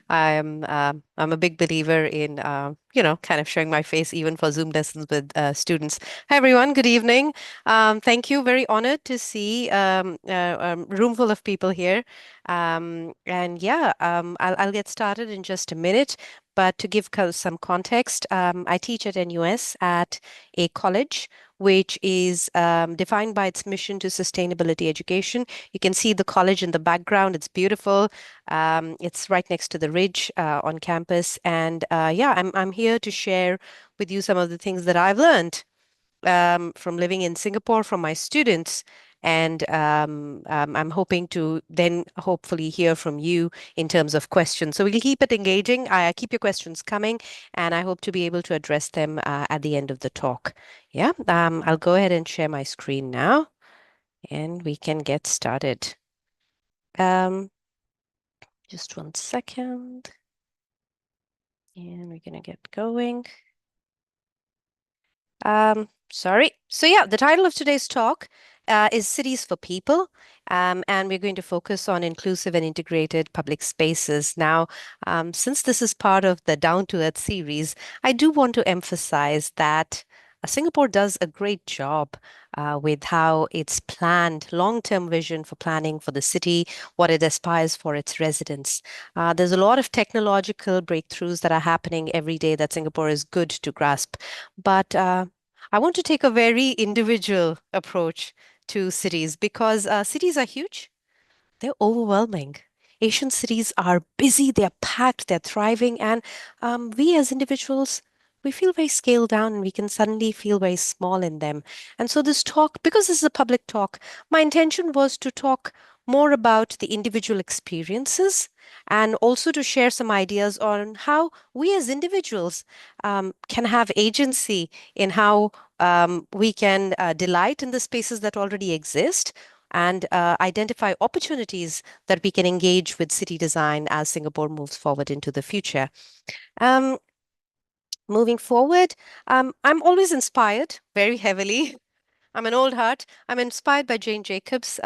I'm a big believer in kind of showing my face even for Zoom lessons with students. Hi everyone, good evening. Thank you. Very honored to see a room full of people here. And yeah, I'll get started in just a minute. But to give some context, I teach at NUS at a college which is defined by its mission to sustainability education. You can see the college in the background. It's beautiful. It's right next to the ridge on campus. And yeah, I'm here to share with you some of the things that I've learned from living in Singapore from my students. And I'm hoping to then hopefully hear from you in terms of questions. So we'll keep it engaging. I keep your questions coming, and I hope to be able to address them at the end of the talk. Yeah, I'll go ahead and share my screen now, and we can get started. Um, just one second. And we're gonna get going. Sorry. So yeah, the title of today's talk is Cities for People, and we're going to focus on inclusive and integrated public spaces. Now, since this is part of the Down to Earth series, I do want to emphasize that Singapore does a great job with how it's planned, long-term vision for planning for the city, what it aspires for its residents. There's a lot of technological breakthroughs that are happening every day that Singapore is good to grasp. But I want to take a very individual approach to cities because cities are huge. They're overwhelming. Asian cities are busy, they're packed, they're thriving, and we as individuals, we feel very scaled down and we can suddenly feel very small in them. And so, this talk, because this is a public talk, my intention was to talk more about the individual experiences and also to share some ideas on how we as individuals can have agency in how we can delight in the spaces that already exist and identify opportunities that we can engage with city design as Singapore moves forward into the future. Um, Moving forward, I'm always inspired very heavily. I'm an old heart. I'm inspired by Jane Jacobs.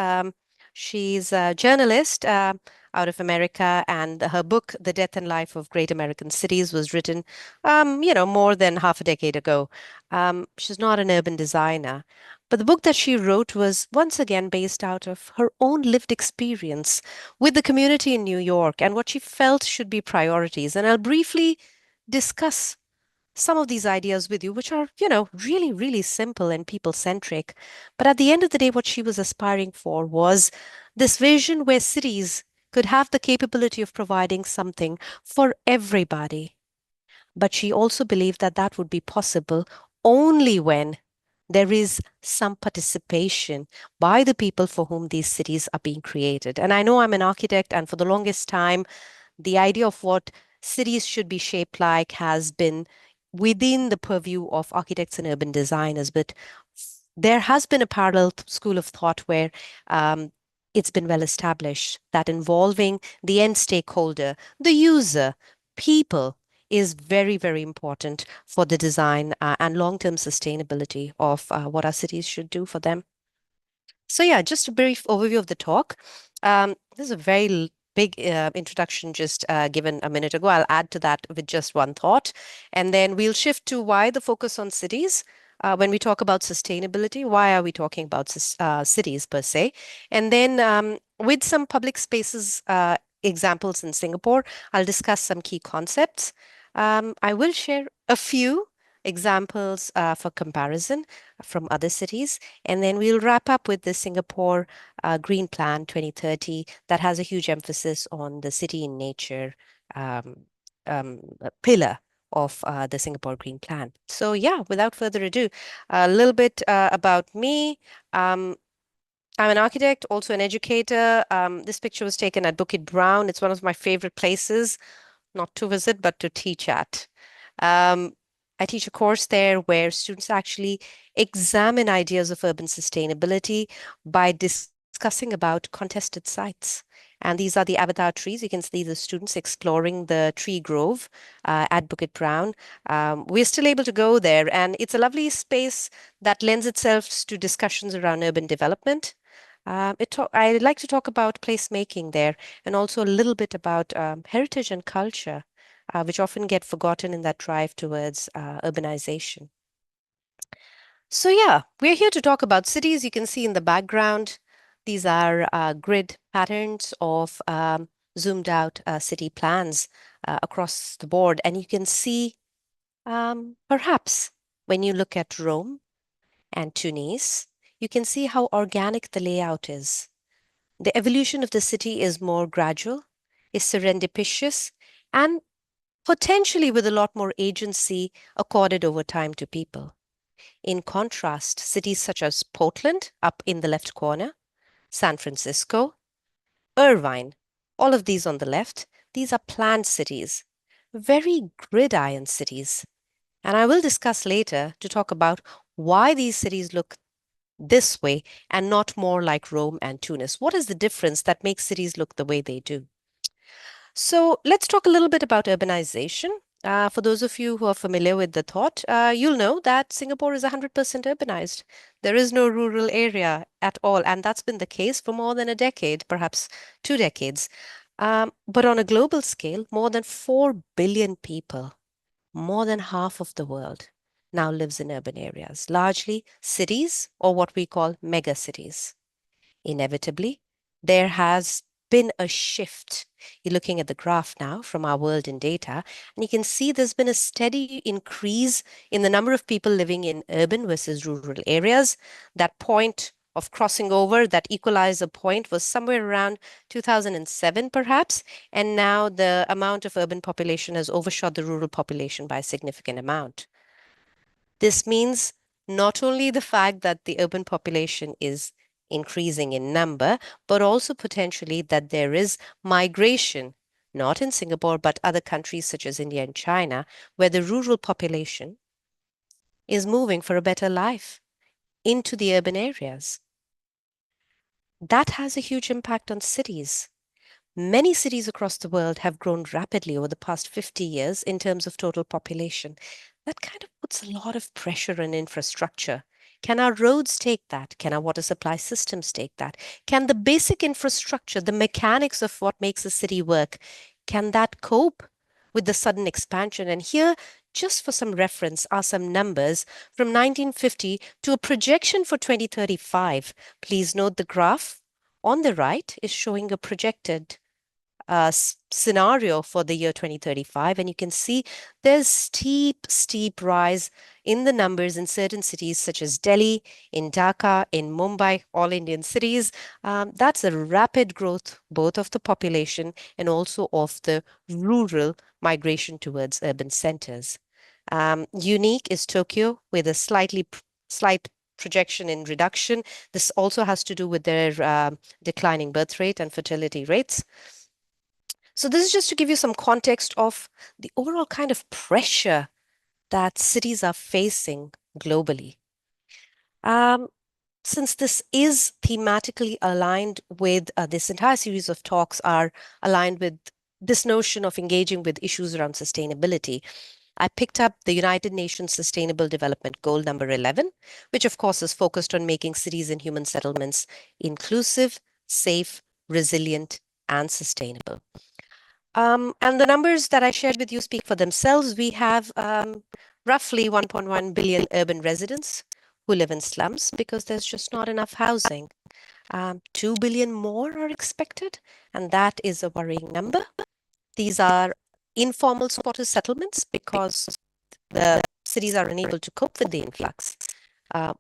She's a journalist out of America, and her book, The Death and Life of Great American Cities, was written, more than half a decade ago. She's not an urban designer, but the book that she wrote was once again based out of her own lived experience with the community in New York and what she felt should be priorities. And I'll briefly discuss some of these ideas with you, which are, really, really simple and people centric. But at the end of the day, what she was aspiring for was this vision where cities could have the capability of providing something for everybody. But she also believed that that would be possible only when there is some participation by the people for whom these cities are being created. And I know I'm an architect, and for the longest time, the idea of what cities should be shaped like has been within the purview of architects and urban designers. But there has been a parallel school of thought where it's been well established that involving the end stakeholder, the user, people, is very, very important for the design and long-term sustainability of what our cities should do for them. So yeah, just a brief overview of the talk. This is a very big introduction just given a minute ago. I'll add to that with just one thought, and then we'll shift to why the focus on cities. When we talk about sustainability, why are we talking about cities per se? And then with some public spaces examples in Singapore, I'll discuss some key concepts. I will share a few examples for comparison from other cities. And then we'll wrap up with the Singapore Green Plan 2030 that has a huge emphasis on the city in nature um, pillar of the Singapore Green Plan. So yeah, without further ado, a little bit about me. I'm an architect, also an educator. This picture was taken at Bukit Brown. It's one of my favorite places, not to visit, but to teach at. Um, I teach a course there where students actually examine ideas of urban sustainability by discussing about contested sites. And these are the avatar trees. You can see the students exploring the tree grove at Bukit Brown. We're still able to go there, and it's a lovely space that lends itself to discussions around urban development. I'd like to talk about placemaking there and also a little bit about heritage and culture, which often get forgotten in that drive towards urbanization. So, yeah, we're here to talk about cities. You can see in the background, these are grid patterns of zoomed out city plans across the board. And you can see, perhaps, when you look at Rome and Tunis, you can see how organic the layout is. The evolution of the city is more gradual, is serendipitous, and potentially with a lot more agency accorded over time to people. In contrast, cities such as Portland, up in the left corner, San Francisco, Irvine, all of these on the left, these are planned cities, very gridiron cities. And I will discuss later to talk about why these cities look this way and not more like Rome and Tunis. What is the difference that makes cities look the way they do? So let's talk a little bit about urbanization. For those of you who are familiar with the thought, you'll know that Singapore is 100% urbanized. There is no rural area at all, and that's been the case for more than a decade, perhaps 2 decades. But on a global scale, more than 4 billion people, more than half of the world, now lives in urban areas, largely cities or what we call mega cities. Inevitably, there has been a shift. You're looking at the graph now from our world in data, and you can see there's been a steady increase in the number of people living in urban versus rural areas. That point of crossing over, that equalizer point, was somewhere around 2007, perhaps, and now the amount of urban population has overshot the rural population by a significant amount. This means not only the fact that the urban population is increasing in number, but also potentially that there is migration, not in Singapore, but other countries such as India and China, where the rural population is moving for a better life into the urban areas. That has a huge impact on cities. Many cities across the world have grown rapidly over the past 50 years in terms of total population. That kind of puts a lot of pressure on infrastructure. Can our roads take that? Can our water supply systems take that? Can the basic infrastructure, the mechanics of what makes a city work, can that cope with the sudden expansion? And here, just for some reference, are some numbers from 1950 to a projection for 2035. Please note the graph on the right is showing a projected scenario for the year 2035, and you can see there's steep rise in the numbers in certain cities such as Delhi, in Dhaka, in Mumbai, all Indian cities. That's a rapid growth both of the population and also of the rural migration towards urban centers. Unique is Tokyo with a slight projection in reduction. This also has to do with their declining birth rate and fertility rates. So this is just to give you some context of the overall kind of pressure that cities are facing globally. Since this is thematically aligned with this entire series of talks are aligned with this notion of engaging with issues around sustainability, I picked up the United Nations Sustainable Development Goal number 11, which of course is focused on making cities and human settlements inclusive, safe, resilient, and sustainable. And the numbers that I shared with you speak for themselves. We have roughly 1.1 billion urban residents who live in slums because there's just not enough housing. 2 billion more are expected, and that is a worrying number. These are informal squatter settlements because the cities are unable to cope with the influx.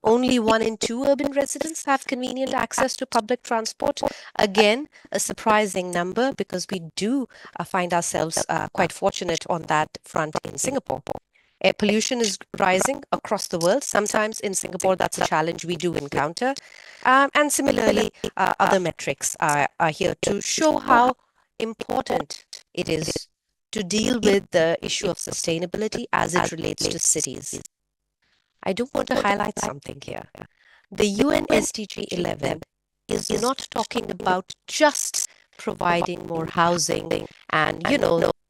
Only 1 in 2 urban residents have convenient access to public transport. Again, a surprising number because we do find ourselves quite fortunate on that front in Singapore. Air pollution is rising across the world. Sometimes in Singapore, that's a challenge we do encounter. And similarly, other metrics are here to show how important it is to deal with the issue of sustainability as it relates to cities. I do want to highlight something here. The UN SDG 11 is not talking about just providing more housing and,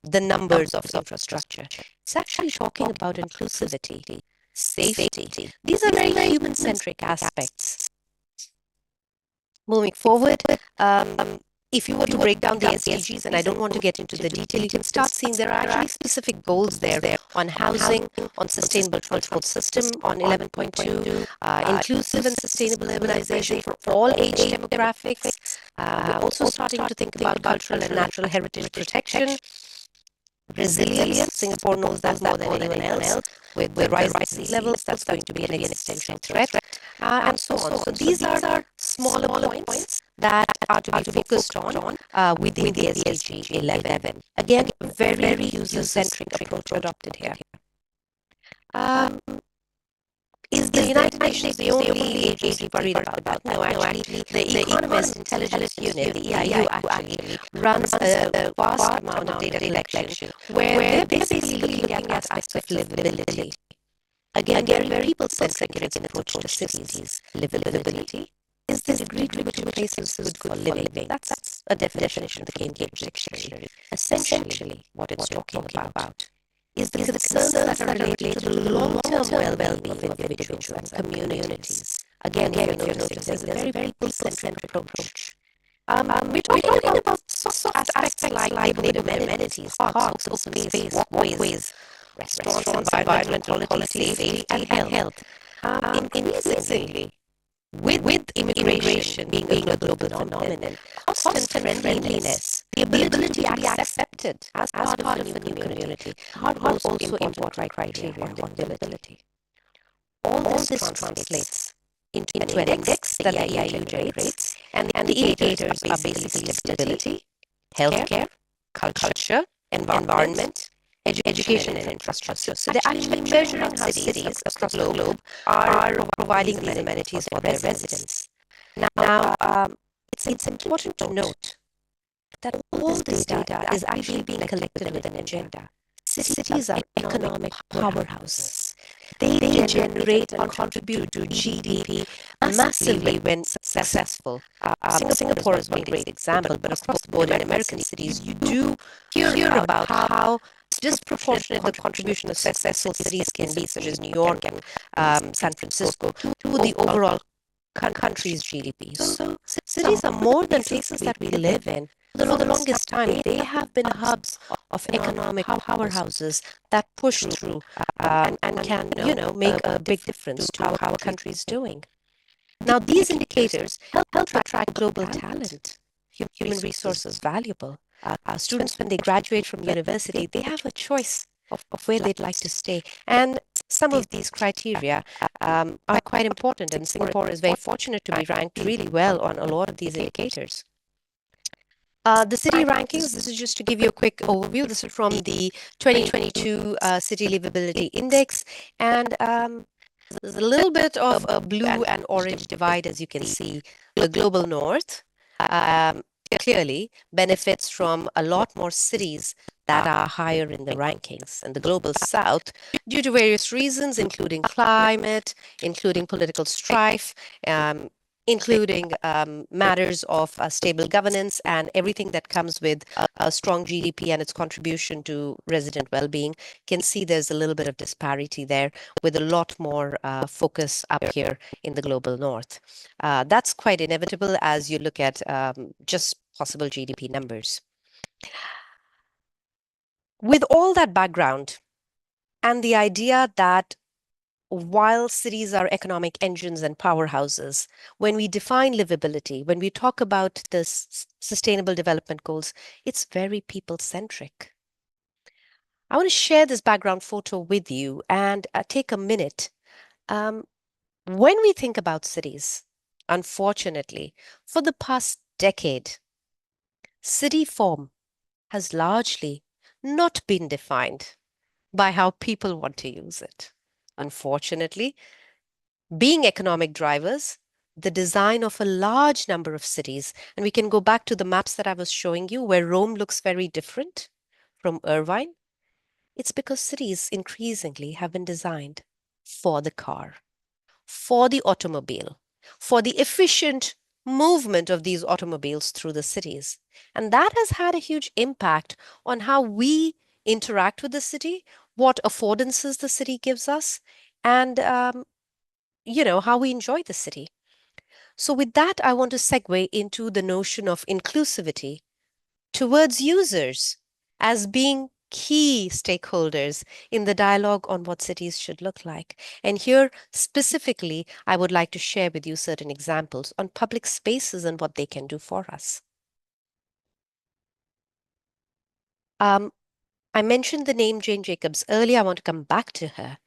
the numbers of infrastructure. It's actually talking about inclusivity, safety. These are very human-centric aspects. Moving forward, if you were to break down the SDGs, and I don't want to get into the detail, you can start seeing there are actually specific goals there on housing, on sustainable transport system, on 11.2, inclusive and sustainable urbanization for all age demographics. We're also starting to think about cultural and natural heritage protection, resilience. Singapore knows that more than anyone else. With the rising sea levels, that's going to be an existential threat, and so on. So these are smaller points that are to be focused on within the SDG 11. Again, very user-centric approach adopted here. Um, is the United Nations the only agency worried about that? No, actually, the Economist Intelligence Unit, the EIU, actually runs a vast amount of data collection where they're basically looking at aspects of livability. Again, very people-centric in its approach to cities. Livability is the degree to which a place is good for living. That's a definition from the Cambridge Dictionary. Essentially, what it's talking about is the concerns that are related to the long-term well-being of individuals and communities. Again, if you're noticing, there's a very people-centric approach. We're talking about soft aspects like neighborhood amenities, parks, open space, walkways, restaurants, environmental quality, safety, and health. Increasingly, with immigration being a global phenomenon, cost and friendliness, the ability to be accepted as part of a new community are also important criteria on livability. All this translates into an index that the EIU generates, and the indicators are basically stability, healthcare, culture, environment, education, and infrastructure. So they're actually measuring how cities across the globe are providing these amenities for their residents. Now, it's important to note that all this data is actually being collected with an agenda. Cities are economic powerhouses. They generate and contribute to GDP massively when successful. Singapore is one great example, but across the board in American cities, you do hear about how disproportionate the contribution of successful cities can be, such as New York and San Francisco, to the overall country's GDP. So cities are more than places that we live in. For the longest time, they have been hubs of economic powerhouses that push through and can, make a big difference to how a country is doing. Now, these indicators help attract global talent, human resources valuable. Students, when they graduate from university, they have a choice of where they'd like to stay. And some of these criteria are quite important, and Singapore is very fortunate to be ranked really well on a lot of these indicators. The city rankings, this is just to give you a quick overview. This is from the 2022 City Livability Index. And there's a little bit of a blue and orange divide, as you can see. The global north clearly benefits from a lot more cities that are higher in the rankings. And the global south, due to various reasons, including climate, including political strife, including matters of stable governance and everything that comes with a strong GDP and its contribution to resident well-being, can see there's a little bit of disparity there with a lot more focus up here in the global north. That's quite inevitable as you look at just possible GDP numbers. With all that background and the idea that while cities are economic engines and powerhouses, when we define livability, when we talk about the sustainable development goals, it's very people-centric. I want to share this background photo with you and take a minute. When we think about cities, unfortunately, for the past decade, city form has largely not been defined by how people want to use it. Unfortunately, being economic drivers, the design of a large number of cities, and we can go back to the maps that I was showing you where Rome looks very different from Irvine. It's because cities increasingly have been designed for the car, for the automobile, for the efficient movement of these automobiles through the cities. And that has had a huge impact on how we interact with the city, what affordances the city gives us, and how we enjoy the city. So, with that, I want to segue into the notion of inclusivity towards users as being key stakeholders in the dialogue on what cities should look like. And here, specifically, I would like to share with you certain examples on public spaces and what they can do for us. Um, I mentioned the name Jane Jacobs earlier. I want to come back to her.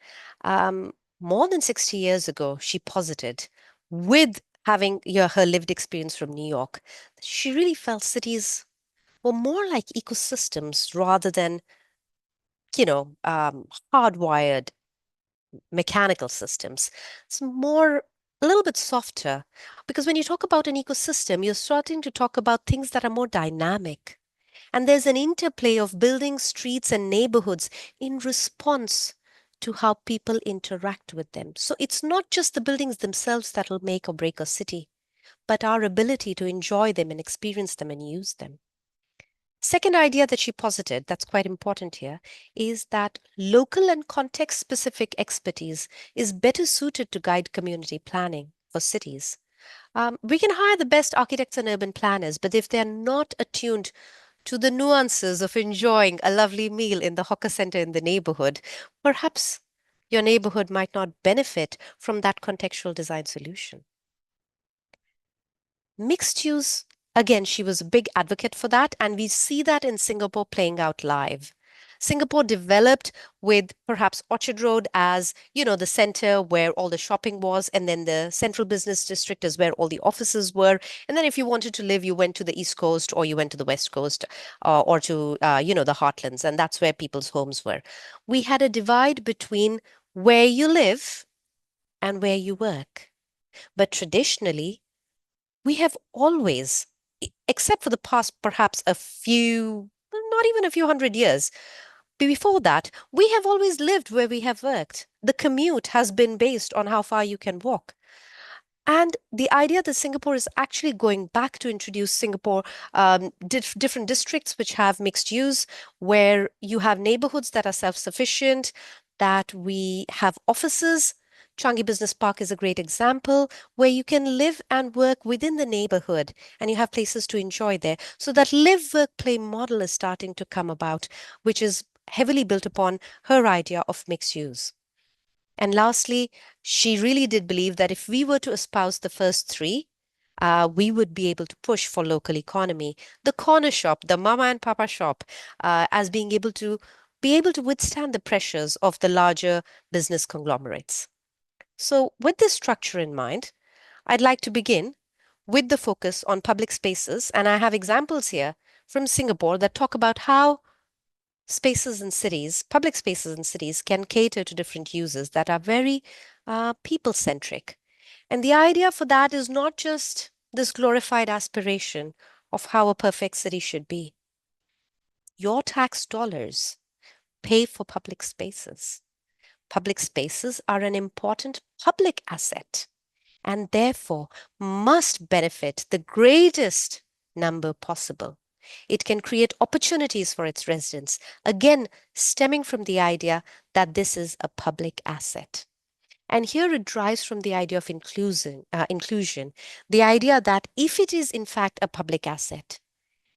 Um, More than 60 years ago, she posited, with having her lived experience from New York, she really felt cities were more like ecosystems rather than, hardwired mechanical systems. It's more, a little bit softer, because when you talk about an ecosystem, you're starting to talk about things that are more dynamic. And there's an interplay of buildings, streets, and neighborhoods in response to how people interact with them. So it's not just the buildings themselves that will make or break a city, but our ability to enjoy them and experience them and use them. Second idea that she posited, that's quite important here, is that local and context specific expertise is better suited to guide community planning for cities. We can hire the best architects and urban planners, but if they're not attuned to the nuances of enjoying a lovely meal in the hawker center in the neighborhood, perhaps your neighborhood might not benefit from that contextual design solution. Mixed use, again, she was a big advocate for that, and we see that in Singapore playing out live. Singapore developed with perhaps Orchard Road as, the center where all the shopping was, and then the central business district is where all the offices were. And then if you wanted to live, you went to the East Coast or you went to the West Coast or to, the heartlands, and that's where people's homes were. We had a divide between where you live and where you work. But traditionally, we have always, except for the past perhaps a few, not even a few hundred years, before that, we have always lived where we have worked. The commute has been based on how far you can walk. And the idea that Singapore is actually going back to introduce Singapore different districts which have mixed use, where you have neighborhoods that are self-sufficient, that we have offices. Changi Business Park is a great example where you can live and work within the neighborhood and you have places to enjoy there. So that live, work, play model is starting to come about, which is heavily built upon her idea of mixed use. And lastly, she really did believe that if we were to espouse the first three, we would be able to push for local economy, the corner shop, the mama and papa shop, as being able to withstand the pressures of the larger business conglomerates. So, with this structure in mind, I'd like to begin with the focus on public spaces, and I have examples here from Singapore that talk about how spaces in cities, public spaces in cities, can cater to different users that are very people centric. And the idea for that is not just this glorified aspiration of how a perfect city should be. Your tax dollars pay for public spaces. Public spaces are an important public asset and therefore must benefit the greatest number possible. It can create opportunities for its residents, again, stemming from the idea that this is a public asset. And here it drives from the idea of inclusion, the idea that if it is in fact a public asset,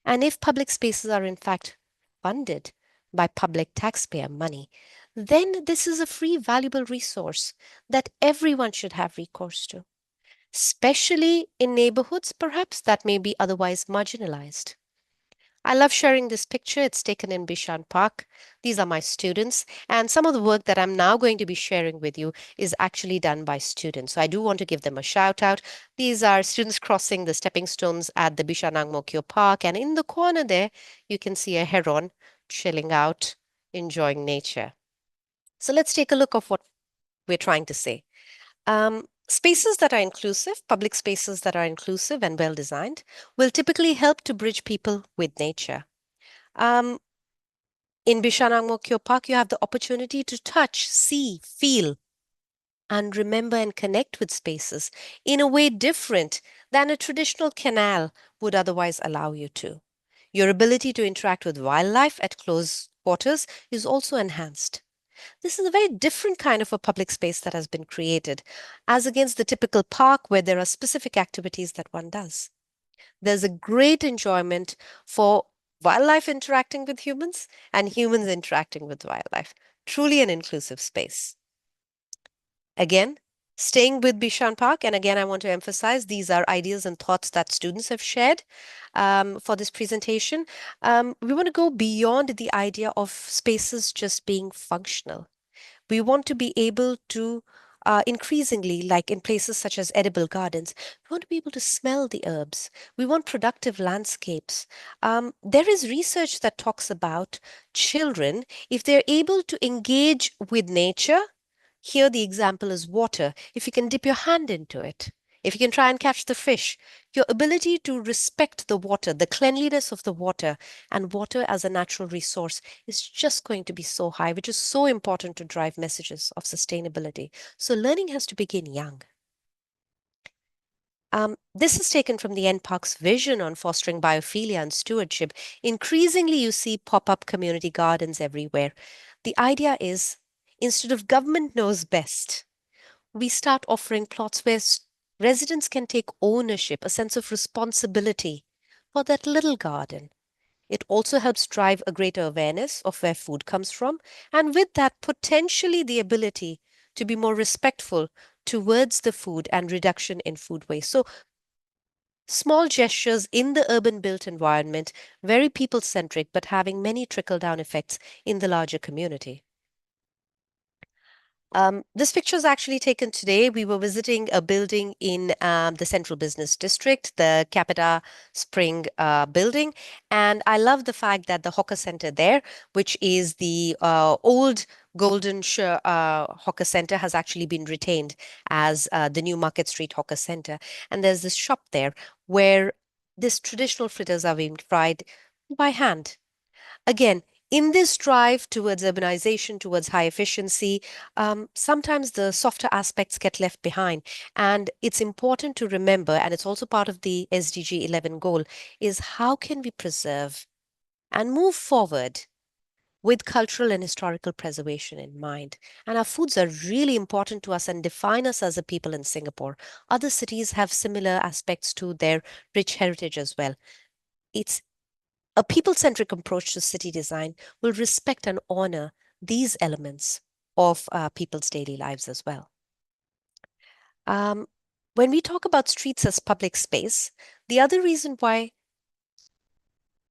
and if public spaces are in fact funded by public taxpayer money, then this is a free, valuable resource that everyone should have recourse to, especially in neighborhoods perhaps that may be otherwise marginalized. I love sharing this picture. It's taken in Bishan Park. These are my students, and some of the work that I'm now going to be sharing with you is actually done by students. So I do want to give them a shout out. These are students crossing the stepping stones at the Bishan Ang Mo Kio Park, and in the corner there, you can see a heron chilling out, enjoying nature. So let's take a look of what we're trying to say. Spaces that are inclusive, public spaces that are inclusive and well designed, will typically help to bridge people with nature. Um, in Bishan Ang Mo Kio Park, you have the opportunity to touch, see, feel, and remember and connect with spaces in a way different than a traditional canal would otherwise allow you to. Your ability to interact with wildlife at close quarters is also enhanced. This is a very different kind of a public space that has been created, as against the typical park where there are specific activities that one does. There's a great enjoyment for wildlife interacting with humans and humans interacting with wildlife. Truly an inclusive space. Again, staying with Bishan Park, and again, I want to emphasize these are ideas and thoughts that students have shared for this presentation. We want to go beyond the idea of spaces just being functional. We want to be able to increasingly, like in places such as edible gardens, we want to be able to smell the herbs. We want productive landscapes. There is research that talks about children, if they're able to engage with nature. Here, the example is water. If you can dip your hand into it, if you can try and catch the fish, your ability to respect the water, the cleanliness of the water, and water as a natural resource is just going to be so high, which is so important to drive messages of sustainability. So, learning has to begin young. This is taken from the NPark's vision on fostering biophilia and stewardship. Increasingly, you see pop up community gardens everywhere. The idea is instead of government knows best, we start offering plots where residents can take ownership, a sense of responsibility for that little garden. It also helps drive a greater awareness of where food comes from, and with that, potentially the ability to be more respectful towards the food and reduction in food waste. So, small gestures in the urban built environment, very people centric, but having many trickle down effects in the larger community. This picture is actually taken today. We were visiting a building in the Central Business District, the Capita Spring building. And I love the fact that the hawker center there, which is the old Golden Hawker Center, has actually been retained as the new Market Street Hawker Center. And there's this shop there where this traditional fritters are being fried by hand. Again, in this drive towards urbanization, towards high efficiency, sometimes the softer aspects get left behind. And it's important to remember, and it's also part of the SDG 11 goal, is how can we preserve and move forward with cultural and historical preservation in mind. And our foods are really important to us and define us as a people in Singapore. Other cities have similar aspects to their rich heritage as well. It's a people-centric approach to city design will respect and honor these elements of people's daily lives as well. Um, when we talk about streets as public space, the other reason why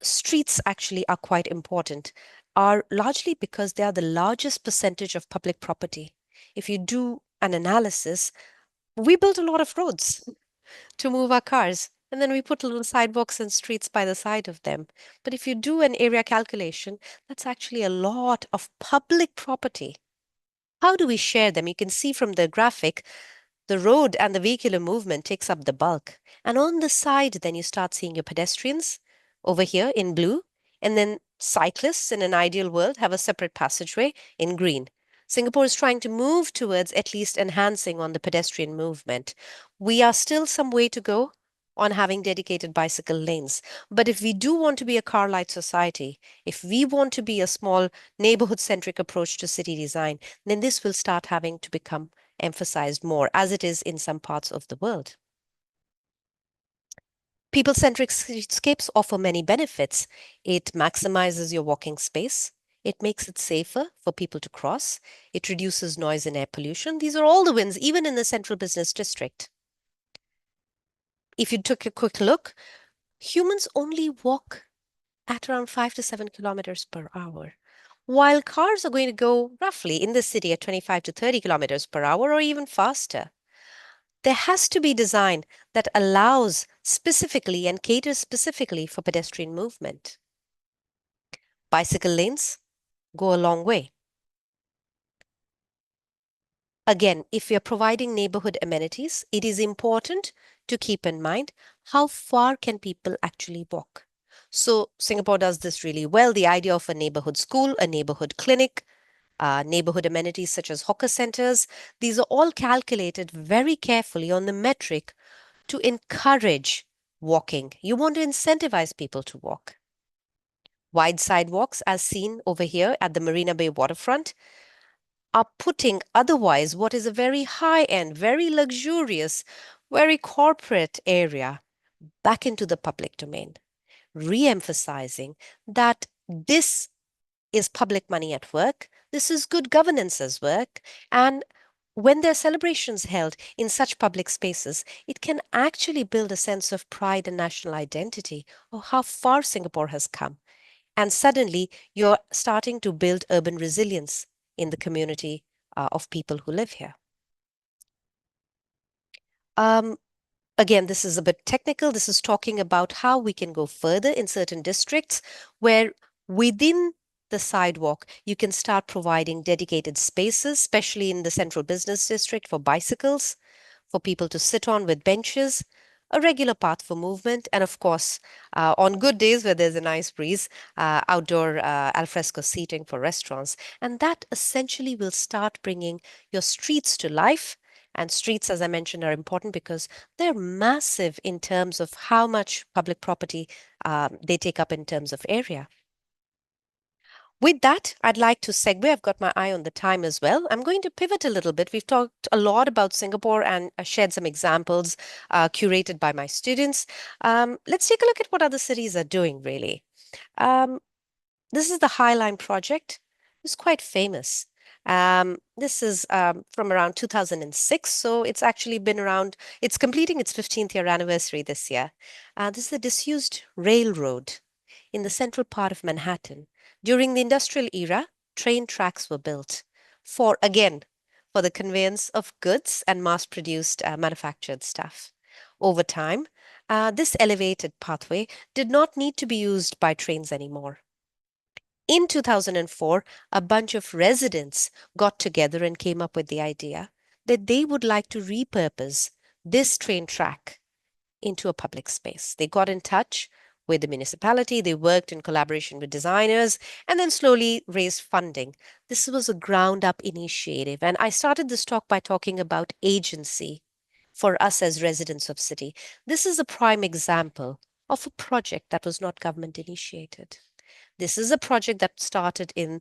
streets actually are quite important are largely because they are the largest percentage of public property. If you do an analysis, we built a lot of roads to move our cars. And then we put little sidewalks and streets by the side of them. But if you do an area calculation, that's actually a lot of public property. How do we share them? You can see from the graphic, the road and the vehicular movement takes up the bulk. And on the side, then you start seeing your pedestrians over here in blue, and then cyclists in an ideal world have a separate passageway in green. Singapore is trying to move towards at least enhancing on the pedestrian movement. We are still some way to go on having dedicated bicycle lanes. But if we do want to be a car light society, if we want to be a small neighborhood centric approach to city design, then this will start having to become emphasized more, as it is in some parts of the world. People-centric streetscapes offer many benefits. It maximizes your walking space. It makes it safer for people to cross. It reduces noise and air pollution. These are all the wins, even in the central business district. If you took a quick look, humans only walk at around 5 to 7 kilometers per hour, while cars are going to go roughly in the city at 25 to 30 kilometers per hour or even faster. There has to be design that allows specifically and caters specifically for pedestrian movement. Bicycle lanes go a long way. Again, if we are providing neighborhood amenities, it is important to keep in mind how far can people actually walk. So Singapore does this really well. The idea of a neighborhood school, a neighborhood clinic, neighborhood amenities such as hawker centers, these are all calculated very carefully on the metric to encourage walking. You want to incentivize people to walk. Wide sidewalks, as seen over here at the Marina Bay waterfront, are putting otherwise what is a very high-end, very luxurious, very corporate area back into the public domain, re-emphasizing that this is public money at work, this is good governance as work, and when there are celebrations held in such public spaces, it can actually build a sense of pride and national identity of how far Singapore has come. And suddenly you're starting to build urban resilience in the community of people who live here. Um, Again, this is a bit technical. This is talking about how we can go further in certain districts where within the sidewalk, you can start providing dedicated spaces, especially in the central business district for bicycles, for people to sit on with benches, a regular path for movement, and of course, on good days where there's a nice breeze, outdoor alfresco seating for restaurants. And that essentially will start bringing your streets to life. And streets, as I mentioned, are important because they're massive in terms of how much public property they take up in terms of area. With that, I'd like to segue. I've got my eye on the time as well. I'm going to pivot a little bit. We've talked a lot about Singapore and shared some examples curated by my students. Let's take a look at what other cities are doing, really. Um, this is the High Line project. It's quite famous. This is from around 2006, so it's actually been around, it's completing its 15th year anniversary this year. This is a disused railroad in the central part of Manhattan. During the industrial era, train tracks were built for, again, for the conveyance of goods and mass-produced manufactured stuff. Over time, this elevated pathway did not need to be used by trains anymore. In 2004, a bunch of residents got together and came up with the idea that they would like to repurpose this train track into a public space. They got in touch with the municipality, they worked in collaboration with designers, and then slowly raised funding. This was a ground up initiative. And I started this talk by talking about agency for us as residents of city. This is a prime example of a project that was not government initiated. This is a project that started in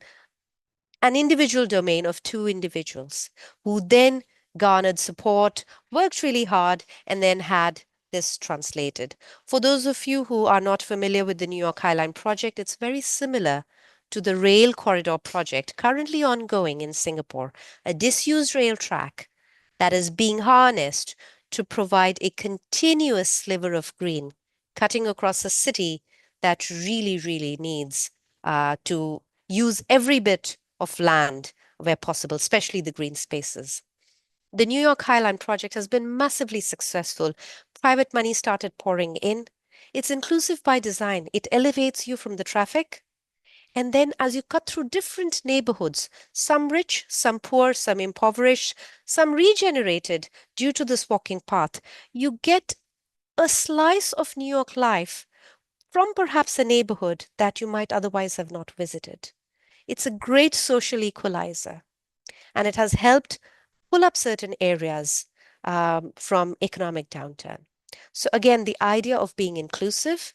an individual domain of two individuals who then garnered support, worked really hard, and then had this translated. For those of you who are not familiar with the New York High Line project, it's very similar to the rail corridor project currently ongoing in Singapore, a disused rail track that is being harnessed to provide a continuous sliver of green cutting across a city that really, really needs to use every bit of land where possible, especially the green spaces. The New York High Line project has been massively successful. Private money started pouring in. It's inclusive by design. It elevates you from the traffic. And then as you cut through different neighborhoods, some rich, some poor, some impoverished, some regenerated due to this walking path, you get a slice of New York life from perhaps a neighborhood that you might otherwise have not visited. It's a great social equalizer, and it has helped pull up certain areas from economic downturn. So again, the idea of being inclusive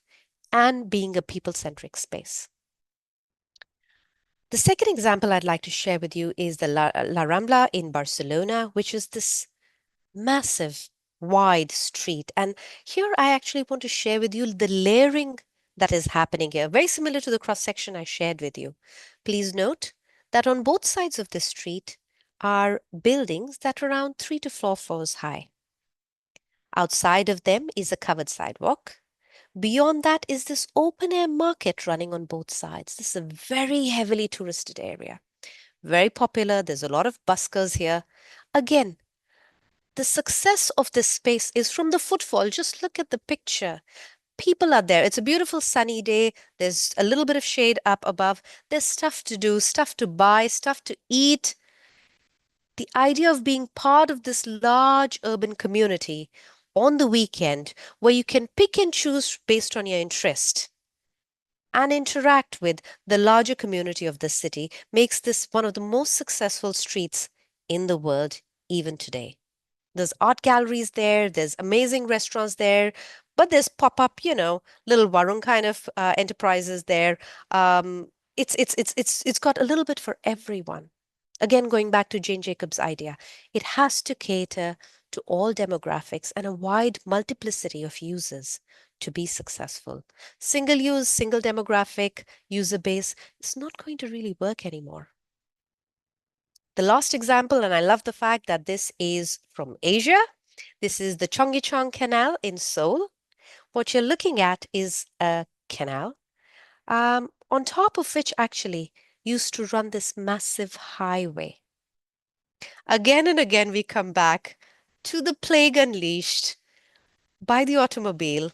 and being a people-centric space. The second example I'd like to share with you is the La Rambla in Barcelona, which is this massive, wide street. And here I actually want to share with you the layering that is happening here, very similar to the cross-section I shared with you. Please note that on both sides of the street are buildings that are around 3 to 4 floors high. Outside of them is a covered sidewalk. Beyond that is this open-air market running on both sides. This is a very heavily touristed area, very popular. There's a lot of buskers here. Again, the success of this space is from the footfall. Just look at the picture. People are there. It's a beautiful sunny day. There's a little bit of shade up above. There's stuff to do, stuff to buy, stuff to eat. The idea of being part of this large urban community on the weekend where you can pick and choose based on your interest and interact with the larger community of the city makes this one of the most successful streets in the world even today. There's art galleries there, there's amazing restaurants there, but there's pop-up, little Warung kind of enterprises there. It's got a little bit for everyone. Again, going back to Jane Jacobs' idea, it has to cater to all demographics and a wide multiplicity of users to be successful. Single use, single demographic, user base is not going to really work anymore. The last example, and I love the fact that this is from Asia. This is the Cheonggyecheon Canal in Seoul. What you're looking at is a canal, on top of which actually used to run this massive highway. Again and again, we come back to the plague unleashed by the automobile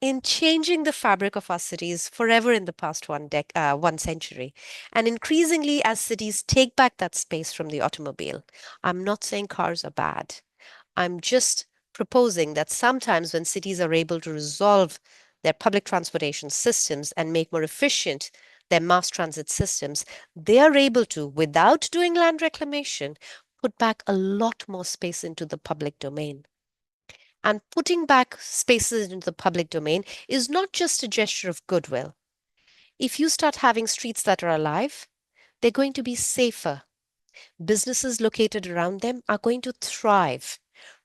in changing the fabric of our cities forever in the past one century. And increasingly, as cities take back that space from the automobile, I'm not saying cars are bad. I'm just proposing that sometimes when cities are able to resolve their public transportation systems and make more efficient their mass transit systems, they are able to, without doing land reclamation, put back a lot more space into the public domain. And putting back spaces into the public domain is not just a gesture of goodwill. If you start having streets that are alive, they're going to be safer. Businesses located around them are going to thrive.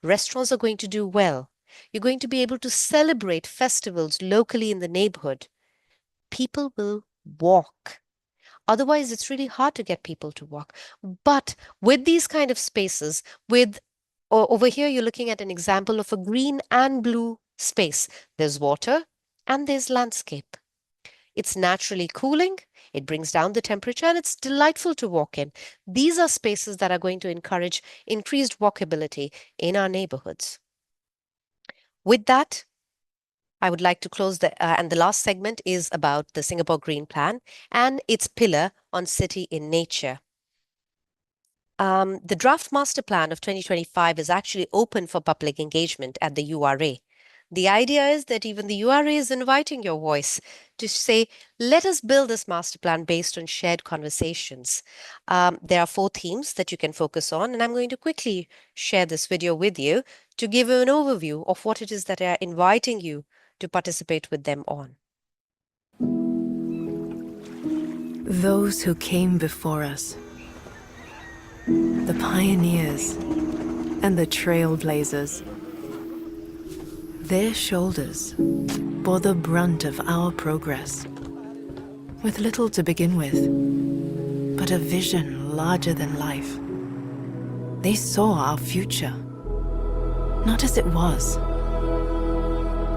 Restaurants are going to do well. You're going to be able to celebrate festivals locally in the neighborhood. People will walk. Otherwise, it's really hard to get people to walk. But with these kind of spaces, over here, you're looking at an example of a green and blue space. There's water and there's landscape. It's naturally cooling, it brings down the temperature, and it's delightful to walk in. These are spaces that are going to encourage increased walkability in our neighborhoods. With that, I would like to close and the last segment is about the Singapore Green Plan and its pillar on city in nature. The draft master plan of 2025 is actually open for public engagement at the URA. The idea is that even the URA is inviting your voice to say, let us build this master plan based on shared conversations. There are 4 themes that you can focus on, and I'm going to quickly share this video with you to give you an overview of what it is that they are inviting you to participate with them on. Those who came before us, the pioneers and the trailblazers, their shoulders bore the brunt of our progress, with little to begin with, but a vision larger than life. They saw our future, not as it was,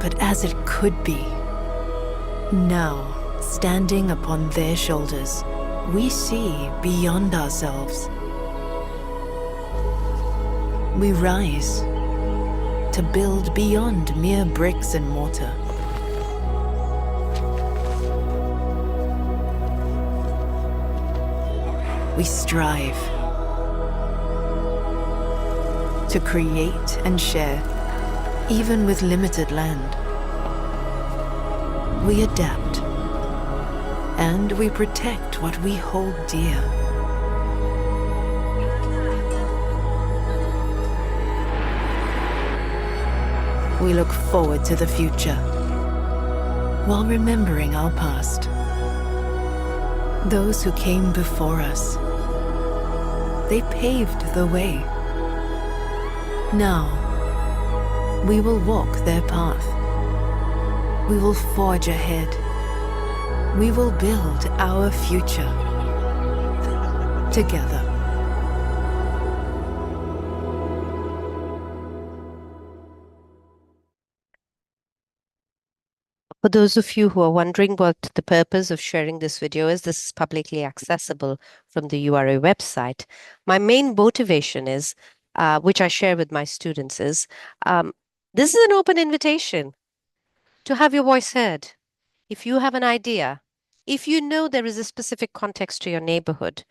but as it could be. Now, standing upon their shoulders, we see beyond ourselves. We rise to build beyond mere bricks and mortar. We strive to create and share, even with limited land. We adapt, and we protect what we hold dear. We look forward to the future, while remembering our past. Those who came before us, they paved the way. Now, we will walk their path. We will forge ahead. We will build our future together. For those of you who are wondering what the purpose of sharing this video is, this is publicly accessible from the URA website. My main motivation is, which I share with my students, is this is an open invitation to have your voice heard. If you have an idea, if you know there is a specific context to your neighborhood,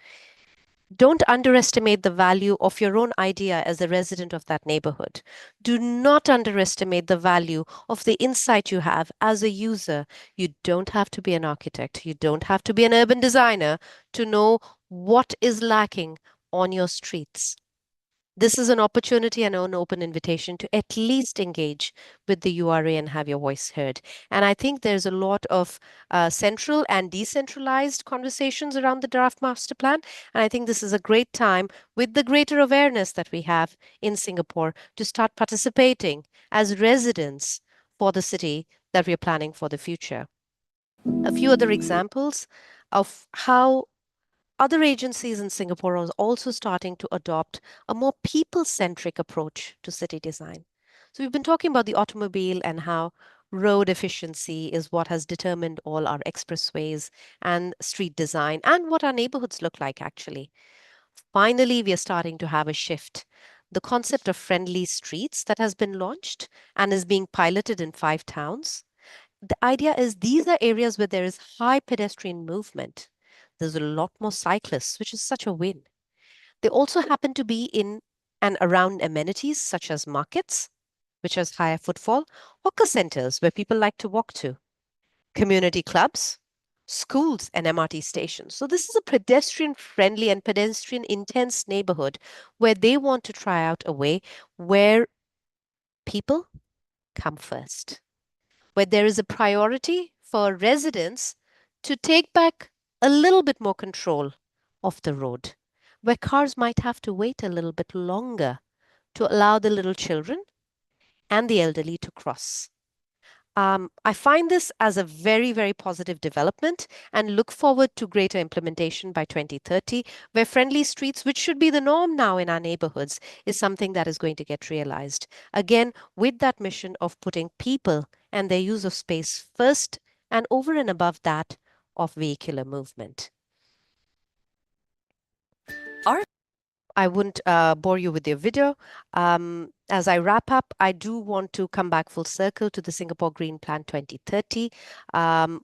don't underestimate the value of your own idea as a resident of that neighborhood. Do not underestimate the value of the insight you have as a user. You don't have to be an architect. You don't have to be an urban designer to know what is lacking on your streets. This is an opportunity and an open invitation to at least engage with the URA and have your voice heard. And I think there's a lot of central and decentralized conversations around the draft master plan. And I think this is a great time, with the greater awareness that we have in Singapore, to start participating as residents for the city that we are planning for the future. A few other examples of how other agencies in Singapore are also starting to adopt a more people-centric approach to city design. So we've been talking about the automobile and how road efficiency is what has determined all our expressways and street design and what our neighborhoods look like, actually. Finally, we are starting to have a shift. The concept of friendly streets that has been launched and is being piloted in 5 towns. The idea is these are areas where there is high pedestrian movement. There's a lot more cyclists, which is such a win. They also happen to be in and around amenities such as markets, which has higher footfall, hawker centers where people like to walk to, community clubs, schools, and MRT stations. So this is a pedestrian friendly and pedestrian intense neighborhood where they want to try out a way where people come first, where there is a priority for residents to take back a little bit more control of the road, where cars might have to wait a little bit longer to allow the little children and the elderly to cross. I find this as a very, very positive development and look forward to greater implementation by 2030, where friendly streets, which should be the norm now in our neighborhoods, is something that is going to get realized. Again, with that mission of putting people and their use of space first and over and above that of vehicular movement. Our I wouldn't bore you with your video. As I wrap up, I do want to come back full circle to the Singapore Green Plan 2030, um,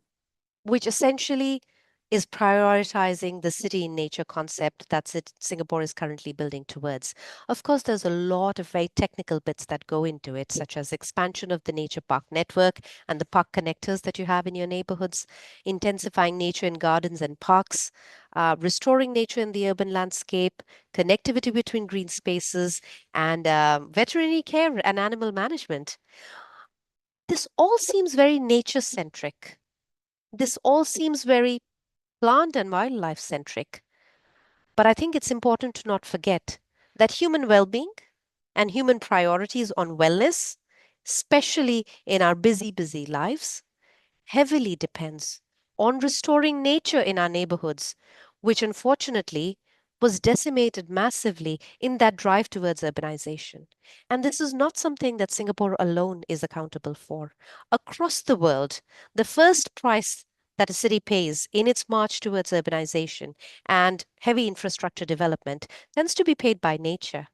which essentially is prioritizing the city in nature concept that Singapore is currently building towards. Of course, there's a lot of very technical bits that go into it, such as expansion of the nature park network and the park connectors that you have in your neighborhoods, intensifying nature in gardens and parks, restoring nature in the urban landscape, connectivity between green spaces, and veterinary care and animal management. This all seems very nature centric. This all seems very plant and wildlife centric. But I think it's important to not forget that human well being and human priorities on wellness, especially in our busy, busy lives, heavily depends on restoring nature in our neighborhoods, which unfortunately was decimated massively in that drive towards urbanization. And this is not something that Singapore alone is accountable for. Across the world, the first price that a city pays in its march towards urbanization and heavy infrastructure development tends to be paid by nature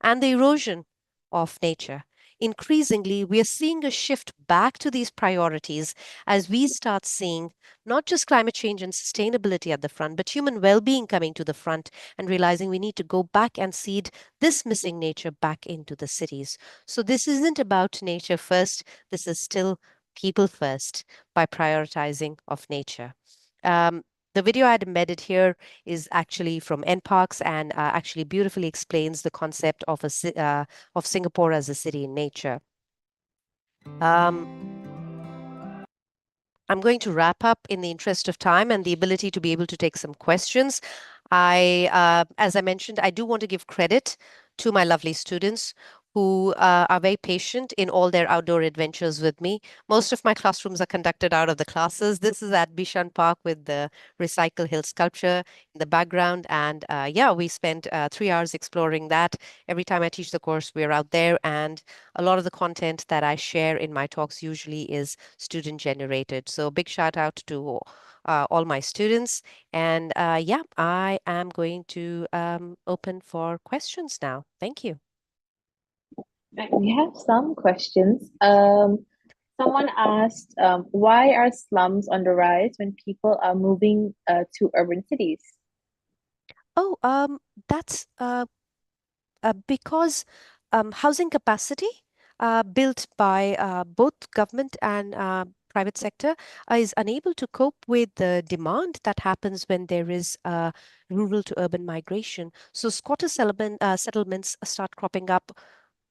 and the erosion of nature. Increasingly, we are seeing a shift back to these priorities as we start seeing not just climate change and sustainability at the front, but human well being coming to the front and realizing we need to go back and seed this missing nature back into the cities. So, this isn't about nature first, this is still people first by prioritizing of nature. Um, the video I had embedded here is actually from NParks and actually beautifully explains the concept of of Singapore as a city in nature. Um, I'm going to wrap up in the interest of time and the ability to be able to take some questions. As I mentioned, I do want to give credit to my lovely students who are very patient in all their outdoor adventures with me. Most of my classrooms are conducted out of the classes. This is at Bishan Park with the Recycle Hill sculpture in the background. And yeah, we spent 3 hours exploring that. Every time I teach the course, we're out there. And a lot of the content that I share in my talks usually is student generated. So big shout out to all my students. And yeah, I am going to open for questions now. Thank you. Right, we have some questions. Someone asked, why are slums on the rise when people are moving to urban cities? Oh, that's because housing capacity built by both government and private sector is unable to cope with the demand that happens when there is rural to urban migration. So settlements start cropping up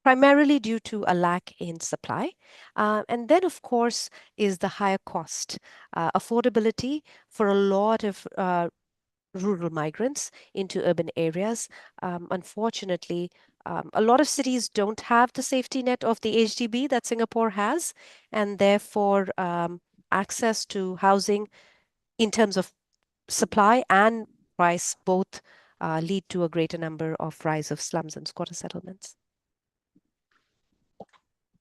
primarily due to a lack in supply. And then, of course, is the higher cost, affordability for a lot of rural migrants into urban areas. Unfortunately, a lot of cities don't have the safety net of the HDB that Singapore has, and therefore, access to housing in terms of supply and price both lead to a greater number of rise of slums and squatter settlements.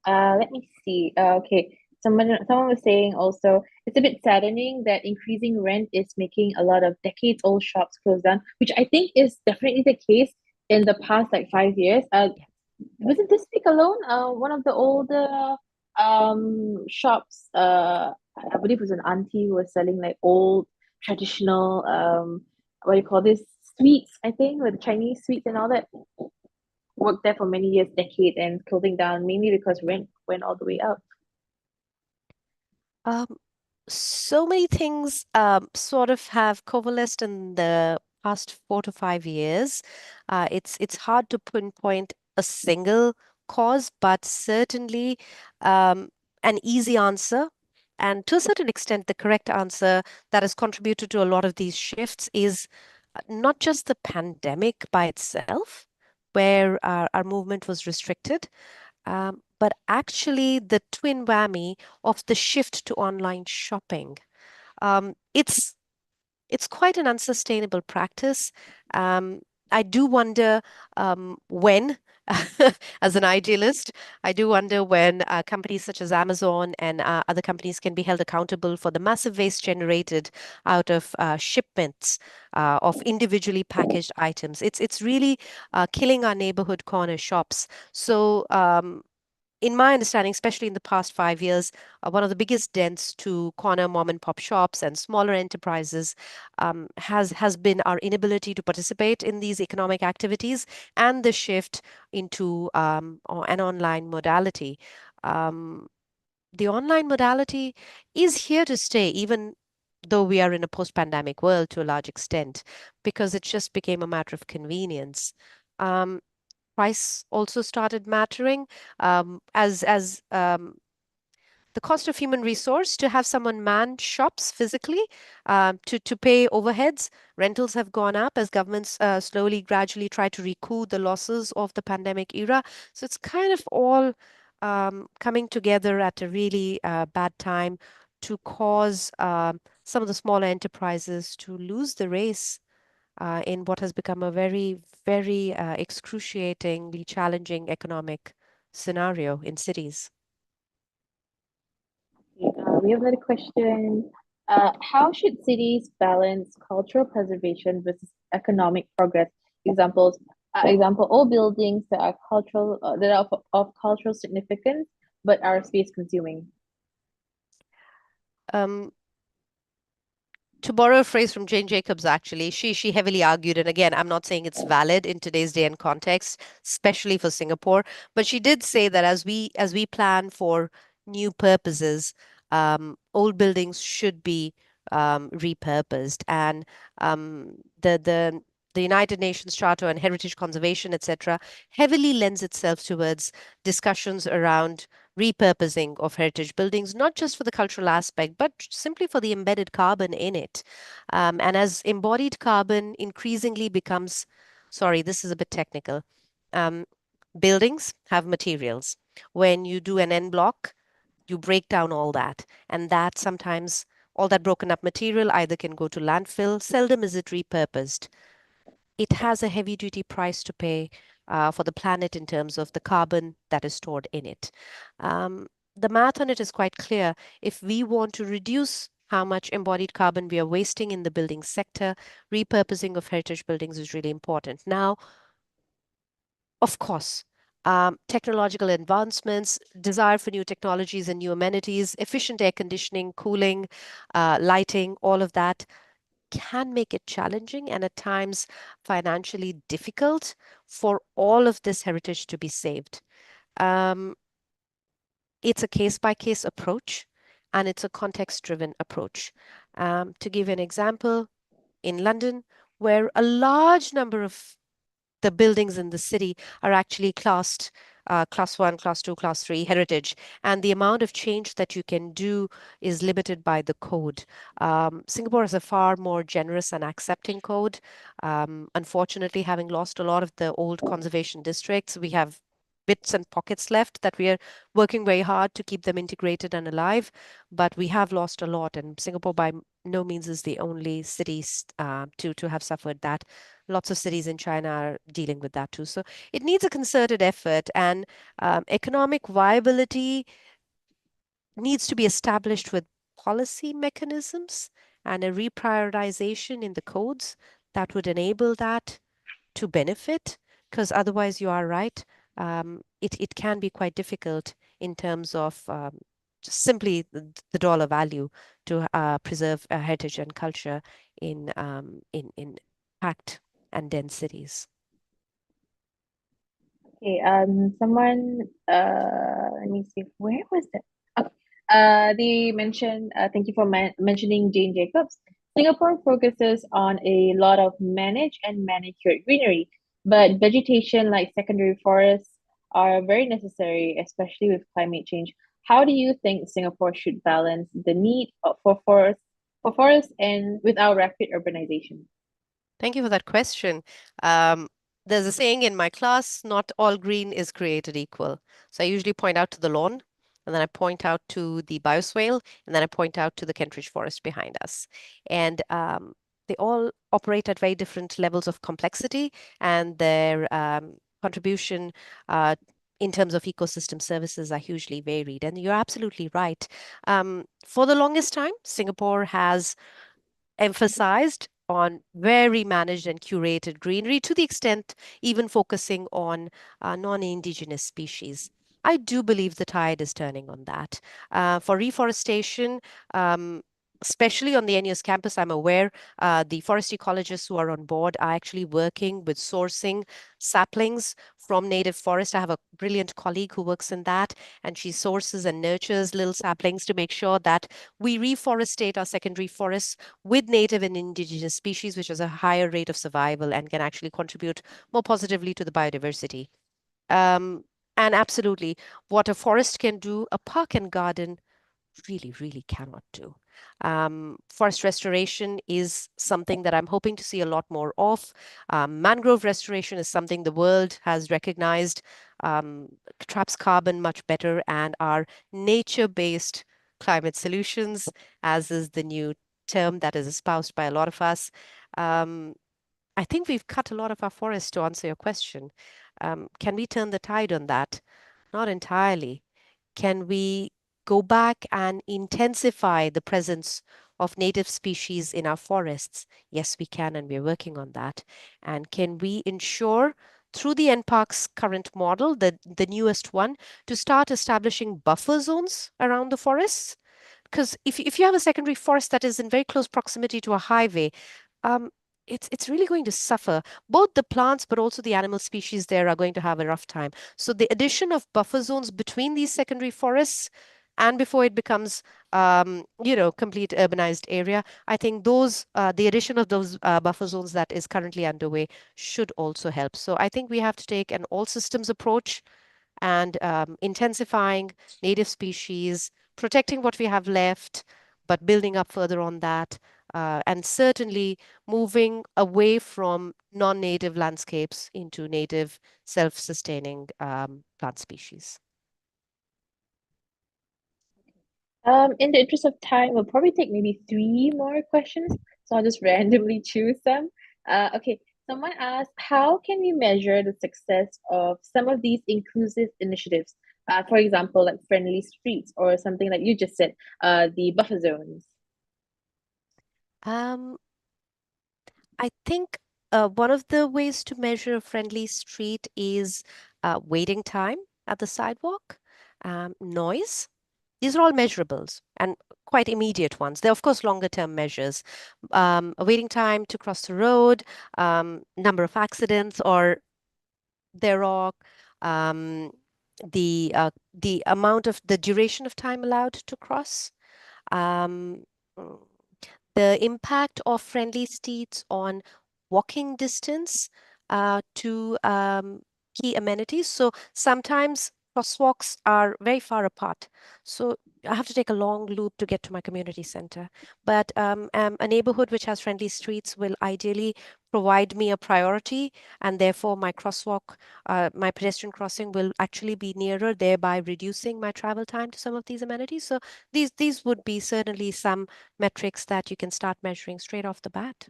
Let me see. Okay. Someone was saying also it's a bit saddening that increasing rent is making a lot of decades-old shops close down, which I think is definitely the case in the past like 5 years. Wasn't this week alone? One of the older shops, I believe it was an auntie who was selling like old traditional what do you call this? Sweets, I think, with Chinese sweets and all that. Worked there for many years, decade, and closing down mainly because rent went all the way up. Um, so many things sort of have coalesced in the past 4 to 5 years. It's hard to pinpoint a single cause, but certainly an easy answer, and to a certain extent, the correct answer that has contributed to a lot of these shifts is not just the pandemic by itself, where our movement was restricted, but actually the twin whammy of the shift to online shopping. It's quite an unsustainable practice. Um, I do wonder when, as an idealist, I do wonder when companies such as Amazon and other companies can be held accountable for the massive waste generated out of shipments of individually packaged items. It's really killing our neighborhood corner shops. So in my understanding, especially in the past 5 years, one of the biggest dents to corner mom and pop shops and smaller enterprises has been our inability to participate in these economic activities and the shift into an online modality. Um, the online modality is here to stay, even though we are in a post-pandemic world to a large extent, because it just became a matter of convenience. Um, Price also started mattering as the cost of human resource to have someone man shops physically to pay overheads. Rentals have gone up as governments slowly, gradually try to recoup the losses of the pandemic era. So it's kind of all coming together at a really bad time to cause some of the smaller enterprises to lose the race in what has become a very, very excruciatingly challenging economic scenario in cities. Okay, we have another question. How should cities balance cultural preservation versus economic progress? Example, all buildings that are of cultural significance but are space consuming. Um, to borrow a phrase from Jane Jacobs, actually, she heavily argued, and again, I'm not saying it's valid in today's day and context, especially for Singapore, but she did say that as we plan for new purposes, old buildings should be repurposed, and the United Nations Charter on Heritage Conservation, etc., heavily lends itself towards discussions around repurposing of heritage buildings, not just for the cultural aspect, but simply for the embedded carbon in it. And as embodied carbon increasingly becomes, sorry, this is a bit technical. Um, Buildings have materials. When you do an en bloc, you break down all that. And that sometimes, all that broken up material either can go to landfill, seldom is it repurposed. It has a heavy duty price to pay for the planet in terms of the carbon that is stored in it. Um, the math on it is quite clear. If we want to reduce how much embodied carbon we are wasting in the building sector, repurposing of heritage buildings is really important. Now, of course, technological advancements, desire for new technologies and new amenities, efficient air conditioning, cooling, lighting, all of that can make it challenging and at times financially difficult for all of this heritage to be saved. Um, it's a case by case approach. and it's a context-driven approach. To give an example, in London, where a large number of the buildings in the city are actually classed class one, class two, class three heritage. And the amount of change that you can do is limited by the code. Singapore has a far more generous and accepting code. Unfortunately, having lost a lot of the old conservation districts, we have bits and pockets left that we are working very hard to keep them integrated and alive. But we have lost a lot, and Singapore by no means is the only city to have suffered that. Lots of cities in China are dealing with that too. So it needs a concerted effort, and economic viability needs to be established with policy mechanisms and a reprioritization in the codes that would enable that to benefit, because otherwise you are right. It can be quite difficult in terms of just simply the dollar value to preserve heritage and culture in packed and dense cities. Okay, someone, let me see, where was that? Okay, they mentioned, thank you for mentioning Jane Jacobs. Singapore focuses on a lot of managed and manicured greenery, but vegetation like secondary forests are very necessary, especially with climate change. How do you think Singapore should balance the need for forests and with our rapid urbanization? Thank you for that question. Um, there's a saying in my class, not all green is created equal. So I usually point out to the lawn, and then I point out to the bioswale, and then I point out to the Kentridge Forest behind us. And they all operate at very different levels of complexity, and their contribution in terms of ecosystem services are hugely varied. And you're absolutely right. For the longest time, Singapore has emphasized on very managed and curated greenery to the extent even focusing on non-indigenous species. I do believe the tide is turning on that. For reforestation, especially on the NUS campus, I'm aware the forest ecologists who are on board are actually working with sourcing saplings from native forest. I have a brilliant colleague who works in that, and she sources and nurtures little saplings to make sure that we reforestate our secondary forests with native and indigenous species, which has a higher rate of survival and can actually contribute more positively to the biodiversity. Um, and absolutely, what a forest can do, a park and garden really, really cannot do. Forest restoration is something that I'm hoping to see a lot more of. Mangrove restoration is something the world has recognized, traps carbon much better, and are nature-based climate solutions, as is the new term that is espoused by a lot of us. Um, I think we've cut a lot of our forests to answer your question. Can we turn the tide on that? Not entirely. Can we go back and intensify the presence of native species in our forests? Yes, we can, and we're working on that. And can we ensure through the NPark's current model, the newest one, to start establishing buffer zones around the forests? Because if you have a secondary forest that is in very close proximity to a highway, um, it's really going to suffer. Both the plants, but also the animal species there are going to have a rough time. So the addition of buffer zones between these secondary forests and before it becomes, complete urbanized area, I think the addition of those buffer zones that is currently underway should also help. So I think we have to take an all systems approach and intensifying native species, protecting what we have left, but building up further on that, and certainly moving away from non-native landscapes into native self-sustaining plant species. In the interest of time, we'll probably take maybe three more questions. So I'll just randomly choose some. Okay, someone asked, how can we measure the success of some of these inclusive initiatives? For example, like friendly streets or something like you just said, the buffer zones. Um, I think one of the ways to measure a friendly street is waiting time at the sidewalk, noise. These are all measurables and quite immediate ones. They're, of course, longer term measures. Waiting time to cross the road, number of accidents, or there are um, the amount of the duration of time allowed to cross. Um, mm, the impact of friendly streets on walking distance to key amenities. So sometimes crosswalks are very far apart. So I have to take a long loop to get to my community center. But a neighborhood which has friendly streets will ideally provide me a priority, and therefore my pedestrian crossing will actually be nearer, thereby reducing my travel time to some of these amenities. So these would be certainly some metrics that you can start measuring straight off the bat.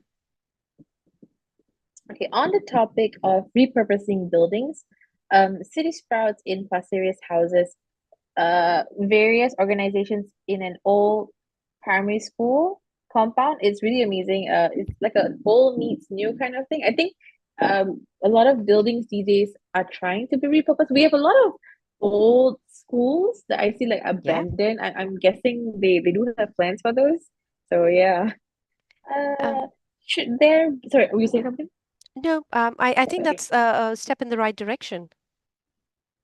Okay, on the topic of repurposing buildings, City Sprouts in Pasir Ris houses various organizations in an old primary school compound. It's really amazing. It's like a old meets new kind of thing. I think a lot of buildings these days are trying to be repurposed. We have a lot of old schools that I see like Yeah. abandoned. I'm guessing they do have plans for those. So yeah. Uh, Um, should there, sorry, were you saying something? no, I think Okay. that's a step in the right direction.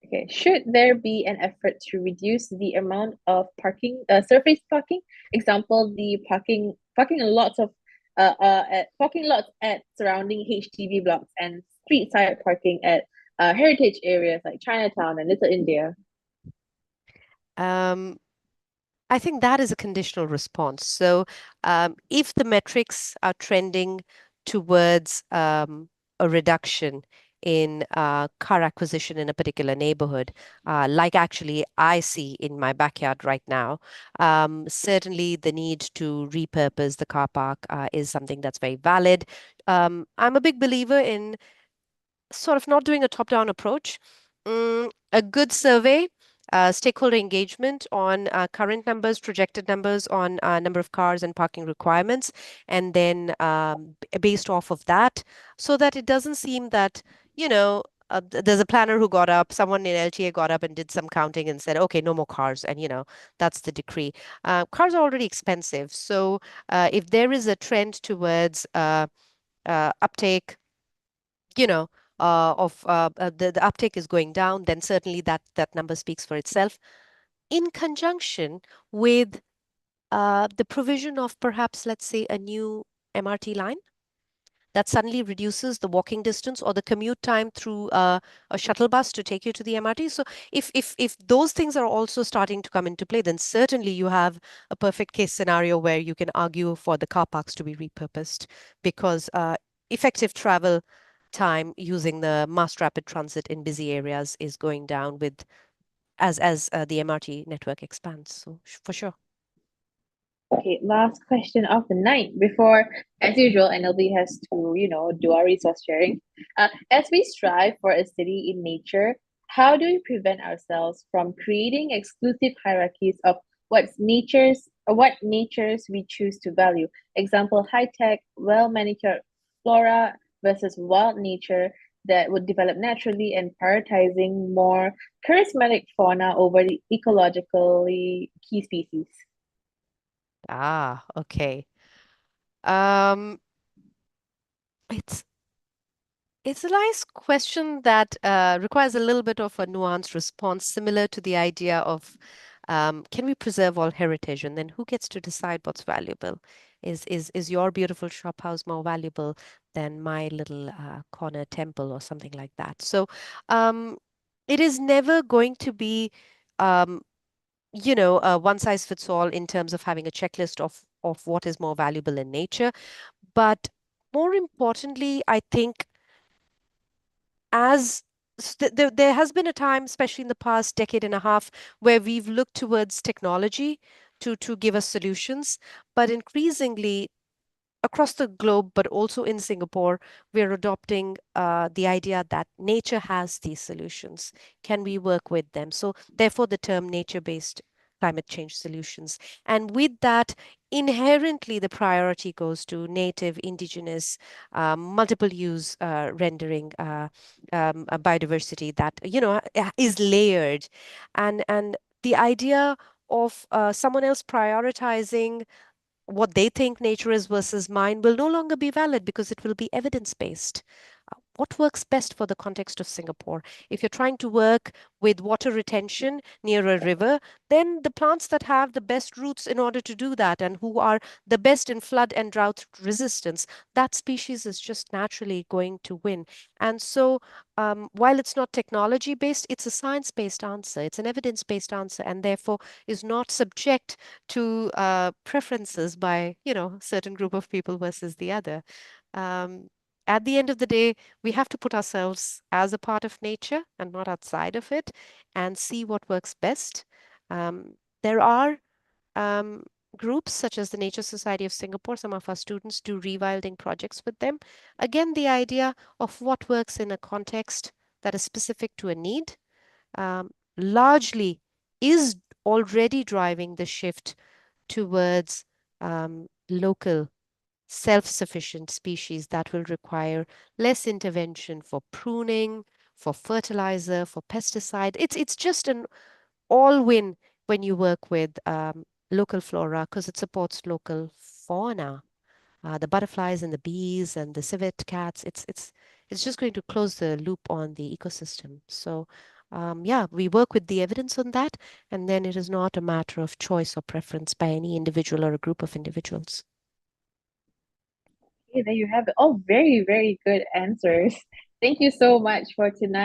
Okay, should there be an effort to reduce the amount of parking, surface parking? Example, the parking lots of at parking lots at surrounding HDB blocks and street side parking at heritage areas like Chinatown and Little India. Um, I think that is a conditional response. So, if the metrics are trending towards a reduction in car acquisition in a particular neighborhood, like actually I see in my backyard right now, certainly the need to repurpose the car park is something that's very valid. I'm a big believer in sort of not doing a top-down approach. A good survey, stakeholder engagement on current numbers, projected numbers on number of cars and parking requirements, and then based off of that, so that it doesn't seem that, there's a planner who got up, someone in LTA got up and did some counting and said, okay, no more cars, and that's the decree. Cars are already expensive, so if there is a trend towards uptake, you know, the uptake is going down, then certainly that number speaks for itself. In conjunction with the provision of perhaps, let's say, a new MRT line that suddenly reduces the walking distance or the commute time through a shuttle bus to take you to the MRT. So if those things are also starting to come into play, then certainly you have a perfect case scenario where you can argue for the car parks to be repurposed because effective travel time using the mass rapid transit in busy areas is going down with as the MRT network expands. So for sure. Okay, last question of the night before, as usual, NLB has to, do our resource sharing. As we strive for a city in nature, how do we prevent ourselves from creating exclusive hierarchies of what natures we choose to value? Example, high-tech, well-manicured flora versus wild nature that would develop naturally and prioritizing more charismatic fauna over the ecologically key species. Ah, okay. Um, it's It's a nice question that requires a little bit of a nuanced response, similar to the idea of can we preserve all heritage, and then who gets to decide what's valuable? Is your beautiful shop house more valuable than my little corner temple or something like that? So um, it is never going to be um, one size fits all in terms of having a checklist of what is more valuable in nature. But more importantly, I think as there has been a time, especially in the past decade and a half, where we've looked towards technology to give us solutions, but increasingly across the globe, but also in Singapore, we're adopting the idea that nature has these solutions. Can we work with them? So, therefore, the term nature-based climate change solutions. And with that, inherently, the priority goes to native, indigenous, multiple use rendering biodiversity that, is layered. And the idea of someone else prioritizing what they think nature is versus mine will no longer be valid because it will be evidence based. what works best for the context of Singapore. If you're trying to work with water retention near a river, then the plants that have the best roots in order to do that and who are the best in flood and drought resistance, that species is just naturally going to win. And so, while it's not technology based, it's a science based answer, it's an evidence based answer, and therefore is not subject to preferences by, certain group of people versus the other. Um, at the end of the day, we have to put ourselves as a part of nature and not outside of it and see what works best. There are um, groups such as the Nature Society of Singapore. Some of our students do rewilding projects with them. Again, the idea of what works in a context that is specific to a need largely is already driving the shift towards local self-sufficient species that will require less intervention for pruning, for fertilizer, for pesticide. It's just an all-win when you work with local flora because it supports local fauna. The butterflies and the bees and the civet cats. It's just going to close the loop on the ecosystem. So yeah, we work with the evidence on that, and then it is not a matter of choice or preference by any individual or a group of individuals. Okay, there you have it. All very, very good answers. Thank you so much for tonight.